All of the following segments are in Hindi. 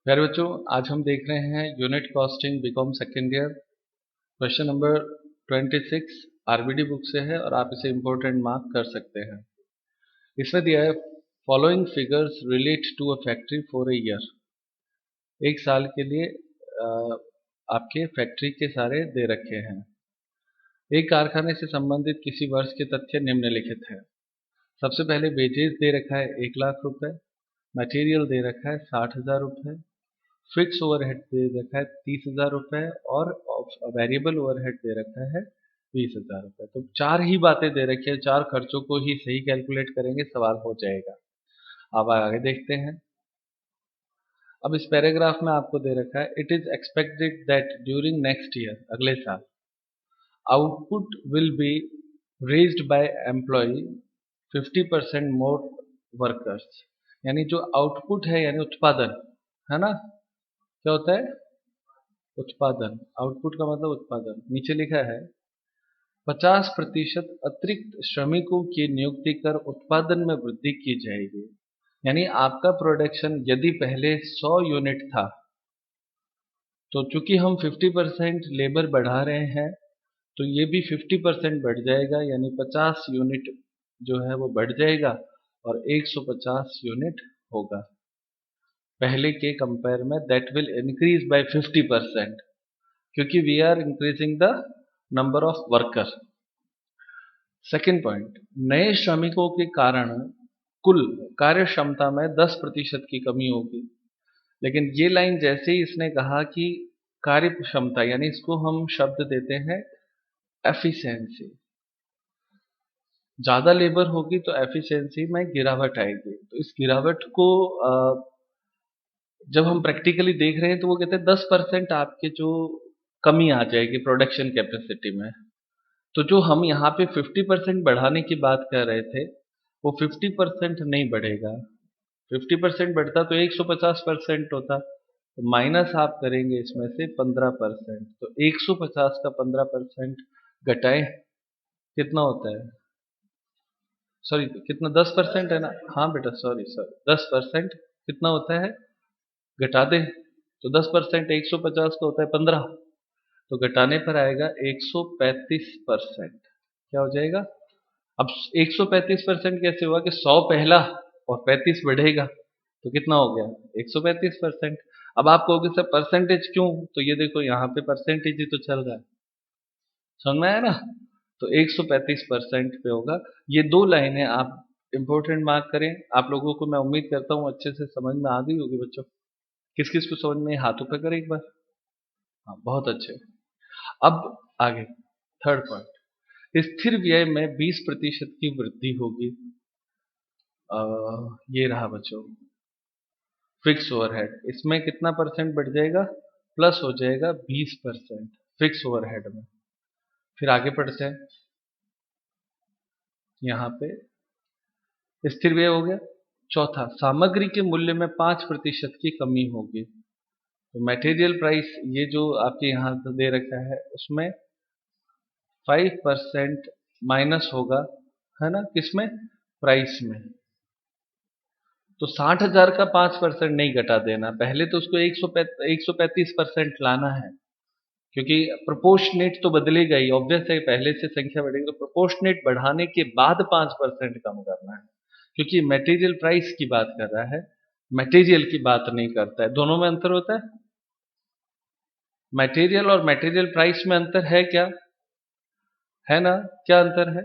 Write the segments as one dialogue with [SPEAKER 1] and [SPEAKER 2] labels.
[SPEAKER 1] प्यारे बच्चों, आज हम देख रहे हैं unit costing BCom second year. Question number 26 RBD book से है और आप इसे इम्पोर्टेंट मार्क कर सकते हैं। इसमें दिया है following figures relate to a factory for a year. एक साल के लिए आपके फैक्ट्री के सारे दे रखे हैं। एक कारखाने से संबंधित किसी वर्ष के तथ्य निम्नलिखित हैं। सबसे पहले वेजेस दे रखा है 1,00,000 रुपए, मटेरियल दे रखा है 60,000 रुपए, फिक्स ओवरहेड दे रखा है 30,000 रुपए और वेरिएबल ओवरहेड दे रखा है 20,000 रुपए। तो चार ही बातें दे रखी है, चार खर्चों को ही सही कैलकुलेट करेंगे, सवाल हो जाएगा। अब आगे देखते हैं। अब इस पैराग्राफ में आपको दे रखा है it is expected that during next year, अगले साल, output will be raised by employ 50% more workers. यानी जो आउटपुट है यानी उत्पादन है ना, क्या होता है उत्पादन। आउटपुट का मतलब उत्पादन। नीचे लिखा है 50% अतिरिक्त श्रमिकों की नियुक्ति कर उत्पादन में वृद्धि की जाएगी। यानी आपका प्रोडक्शन यदि पहले 100 यूनिट था, तो चूंकि हम 50% लेबर बढ़ा रहे हैं तो ये भी 50% बढ़ जाएगा, यानी 50 यूनिट जो है वो बढ़ जाएगा और 150 यूनिट होगा पहले के कंपेयर में। दैट विल इंक्रीज बाय 50%, क्योंकि we are increasing the number of worker. Second point, नए श्रमिकों के कारण कुल कार्य क्षमता में 10% की कमी होगी। लेकिन ये लाइन जैसे ही इसने कहा कि कार्य क्षमता, यानी इसको हम शब्द देते हैं एफिशिएंसी। ज्यादा लेबर होगी तो एफिशिएंसी में गिरावट आएगी। तो इस गिरावट को जब हम प्रैक्टिकली देख रहे हैं तो वो कहते हैं 10% आपके जो कमी आ जाएगी प्रोडक्शन कैपेसिटी में। तो जो हम यहाँ पे 50% बढ़ाने की बात कर रहे थे वो 50% नहीं बढ़ेगा। 50% बढ़ता तो 150% होता, तो माइनस आप करेंगे इसमें से 15%। तो 150 का 15% घटाए कितना होता है, सॉरी कितना, 10% है ना। हाँ बेटा, सॉरी सॉरी, 10% कितना होता है, घटा दे। तो 10% 150 का होता है 15, तो घटाने पर आएगा 135%। क्या हो जाएगा। अब 135% कैसे हुआ कि 100 पहला और 35 बढ़ेगा, तो कितना हो गया 135%। अब आप कहोगे सर परसेंटेज क्यों, तो ये देखो यहाँ पे परसेंटेज ही तो चल रहा है, समझ में आया ना। तो 135% पे होगा। ये दो लाइनें आप इंपॉर्टेंट मार्क करें। आप लोगों को मैं उम्मीद करता हूँ अच्छे से समझ में आ गई होगी बच्चों। किस किस को समझ में, हाथों पे करें एक बार। हाँ, बहुत अच्छे। अब आगे थर्ड पॉइंट, स्थिर व्यय में 20% की वृद्धि होगी। ये रहा बच्चों फिक्स ओवरहेड, इसमें कितना परसेंट बढ़ जाएगा, प्लस हो जाएगा 20% फिक्स ओवरहेड में। फिर आगे बढ़ते हैं। यहाँ पे स्थिर व्यय हो गया। चौथा, सामग्री के मूल्य में 5% की कमी होगी। तो मटेरियल प्राइस ये जो आपके यहाँ दे रखा है उसमें 5% माइनस होगा, है ना, किसमें, प्राइस में। तो 60,000 का 5% नहीं घटा देना, पहले तो उसको 135% लाना है, क्योंकि प्रोपोर्शनेट तो बदलेगा ही, ऑब्वियस है, पहले से संख्या बढ़ेगी तो प्रोपोर्शनेट बढ़ाने के बाद 5% कम करना है, क्योंकि मटेरियल प्राइस की बात कर रहा है, मटेरियल की बात नहीं करता है। दोनों में अंतर होता है। मटेरियल और मटेरियल प्राइस में अंतर है क्या, है ना, क्या अंतर है,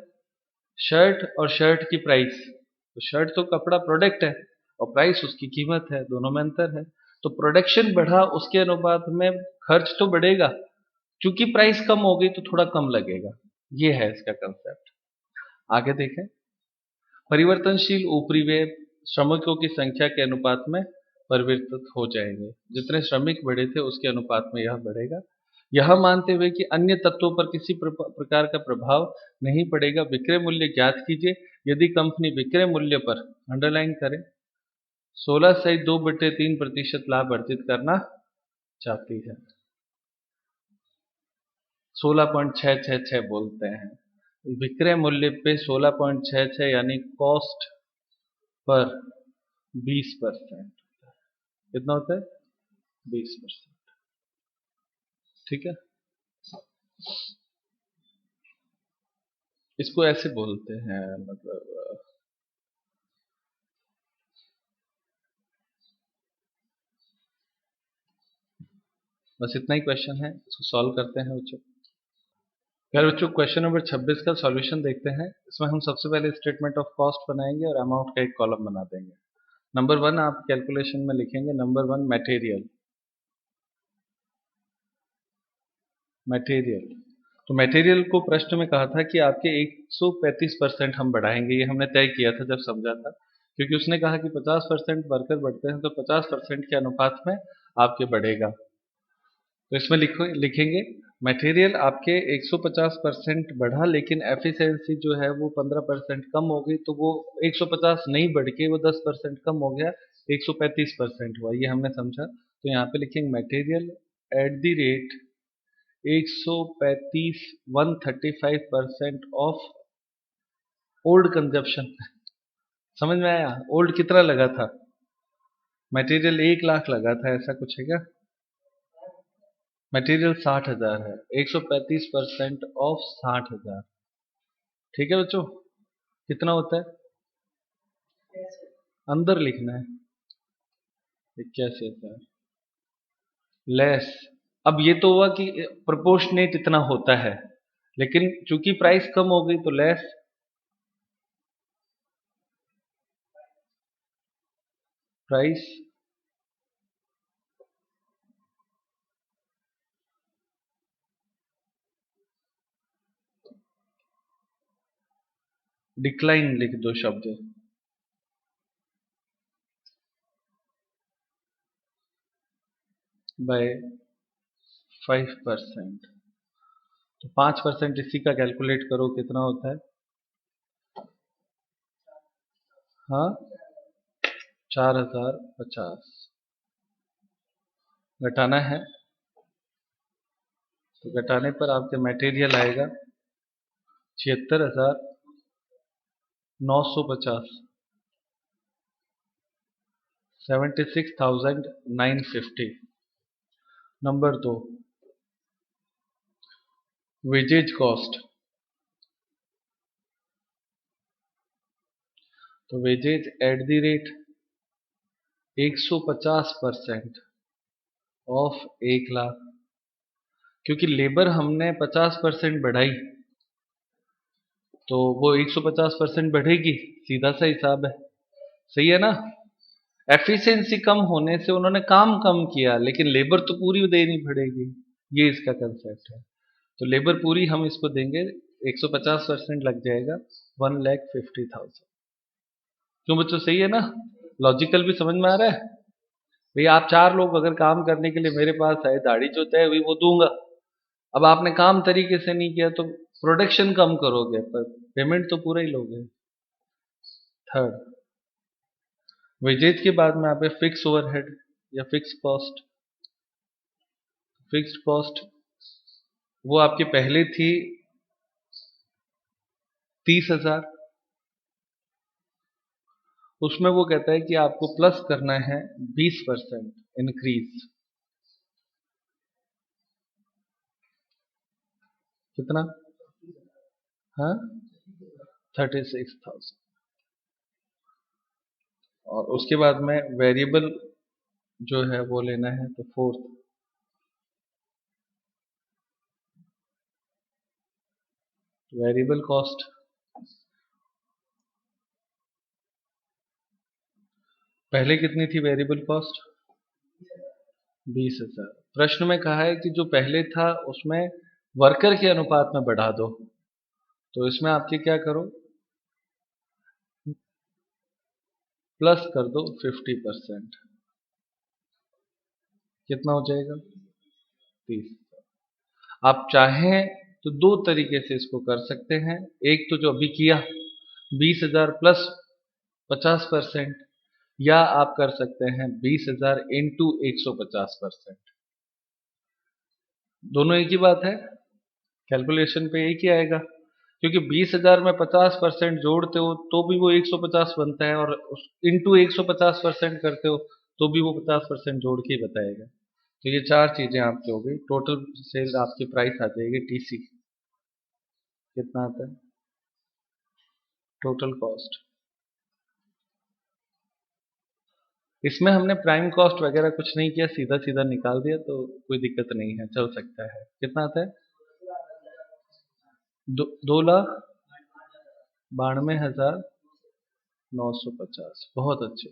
[SPEAKER 1] शर्ट और शर्ट की प्राइस। तो शर्ट तो कपड़ा प्रोडक्ट है और प्राइस उसकी कीमत है, दोनों में अंतर है। तो प्रोडक्शन बढ़ा उसके अनुपात में खर्च तो बढ़ेगा, क्योंकि प्राइस कम हो गई तो थोड़ा कम लगेगा। ये है इसका कंसेप्ट। आगे देखें। परिवर्तनशील ऊपरी व्यय श्रमिकों की संख्या के अनुपात में परिवर्तित हो जाएंगे। जितने श्रमिक बढ़े थे उसके अनुपात में यह बढ़ेगा। यह मानते हुए कि अन्य तत्वों पर किसी प्रकार का प्रभाव नहीं पड़ेगा, विक्रय मूल्य ज्ञात कीजिए। यदि कंपनी विक्रय मूल्य पर, अंडरलाइन करें, 16/2/3% लाभ अर्जित करना चाहती है। 16.666 बोलते हैं विक्रय मूल्य पे, 16.66 यानी कॉस्ट पर 20%, कितना होता है 20%। ठीक है, इसको ऐसे बोलते हैं, मतलब बस इतना ही क्वेश्चन है, इसको सॉल्व करते हैं बच्चों। यार बच्चों, क्वेश्चन नंबर 26 का सॉल्यूशन देखते हैं। इसमें हम सबसे पहले स्टेटमेंट ऑफ कॉस्ट बनाएंगे और अमाउंट का एक कॉलम बना देंगे। नंबर 1 आप कैलकुलेशन में लिखेंगे, नंबर 1 मटेरियल। मटेरियल, तो मटेरियल को प्रश्न में कहा था कि आपके 135% हम बढ़ाएंगे, ये हमने तय किया था जब समझा था, क्योंकि उसने कहा कि 50% वर्कर बढ़ते हैं तो 50% के अनुपात में आपके बढ़ेगा। तो इसमें लिखेंगे मटेरियल आपके 150% बढ़ा, लेकिन एफिशिएंसी जो है वो 15% कम हो गई, तो वो 150 नहीं बढ़ के वो 10% कम हो गया, 135% हुआ, ये हमने समझा। तो यहाँ पे लिखेंगे material at the rate 135 135% of old consumption. समझ में आया? ओल्ड कितना लगा था? मटेरियल 1 लाख लगा था, ऐसा कुछ है क्या? मटेरियल 60,000 है, 135% ऑफ 60,000। ठीक है बच्चों, कितना होता है? अंदर लिखना है 81,000 लेस। अब ये तो हुआ कि प्रोपोर्शनेट इतना होता है, लेकिन चूंकि प्राइस कम हो गई तो लेस। प्राइस डिक्लाइन लिख दो शब्द, बाय 5%। तो 5% इसी का कैलकुलेट करो कितना होता है। हाँ, 4050 घटाना है, तो घटाने पर आपके मटेरियल आएगा 76,950, 76,950। Number 2 wages cost. तो wages at the rate 150% of 1 lakh, क्योंकि लेबर हमने 50% बढ़ाई तो वो 150% बढ़ेगी, सीधा सा हिसाब है। सही है ना? एफिशिएंसी कम होने से उन्होंने काम कम किया, लेकिन लेबर तो पूरी देनी पड़ेगी, ये इसका कंसेप्ट है। तो लेबर पूरी हम इसको देंगे, 150% लग जाएगा 1,50,000। क्यों बच्चों, सही है ना? लॉजिकल भी समझ में आ रहा है? भाई आप 4 लोग अगर काम करने के लिए मेरे पास आए, दाढ़ी जो तय हुई वो दूंगा। अब आपने काम तरीके से नहीं किया तो प्रोडक्शन कम करोगे, पर पेमेंट तो पूरा ही लोगे। थर्ड, वेजेज के बाद में आप फिक्स ओवरहेड या फिक्स कॉस्ट। फिक्स्ड कॉस्ट वो आपकी पहले थी 30,000, उसमें वो कहता है कि आपको प्लस करना है 20% इंक्रीज। कितना? हाँ, 36,000। और उसके बाद में वेरिएबल जो है वो लेना है, तो फोर्थ वेरिएबल कॉस्ट। पहले कितनी थी वेरिएबल कॉस्ट? 20,000। प्रश्न में कहा है कि जो पहले था उसमें वर्कर के अनुपात में बढ़ा दो, तो इसमें आपके क्या करो, प्लस कर दो 50%। कितना हो जाएगा? 30। आप चाहें तो दो तरीके से इसको कर सकते हैं। एक तो जो अभी किया 20,000 प्लस 50%, या आप कर सकते हैं 20,000 इंटू 150%। दोनों एक ही बात है, कैलकुलेशन पे एक ही आएगा, क्योंकि 20,000 में 50% जोड़ते हो तो भी वो 150 बनता है, और इंटू 150% करते हो तो भी वो 50% जोड़ के ही बताएगा। तो ये चार चीजें आपकी हो गई। टोटल सेल आपकी प्राइस आ जाएगी टीसी, कितना आता है टोटल कॉस्ट। इसमें हमने प्राइम कॉस्ट वगैरह कुछ नहीं किया, सीधा सीधा निकाल दिया, तो कोई दिक्कत नहीं है, चल सकता है। कितना आता है? 2,92,950। बहुत अच्छे।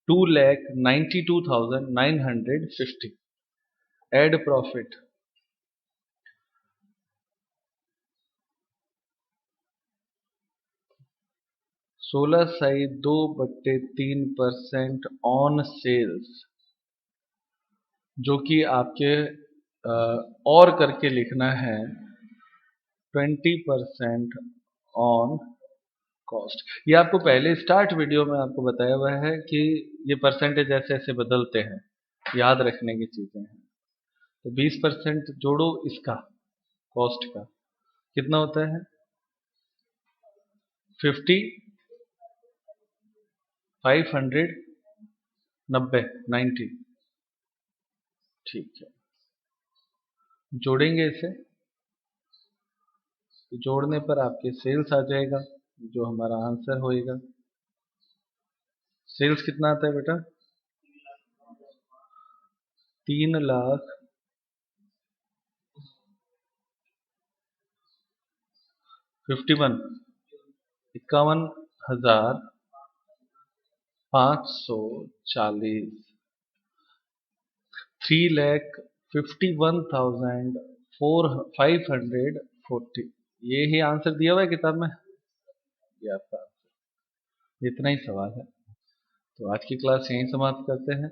[SPEAKER 1] 2,92,950 एड प्रॉफिट। 16/2/3% ऑन सेल्स, जो कि आपके और करके लिखना है 20% ऑन कॉस्ट। ये आपको पहले स्टार्ट वीडियो में आपको बताया हुआ है कि ये परसेंटेज ऐसे ऐसे बदलते हैं, याद रखने की चीजें हैं। तो 20% जोड़ो इसका कॉस्ट का, कितना होता है? 50, 500, 90, 90। ठीक है, जोड़ेंगे इसे, तो जोड़ने पर आपके सेल्स आ जाएगा, जो हमारा आंसर होएगा। सेल्स कितना आता है बेटा? 3,51,500, 51,540, 3,51,540। ये ही आंसर दिया हुआ है किताब में, ये आपका आंसर। इतना ही सवाल है। तो आज की क्लास यहीं समाप्त करते हैं।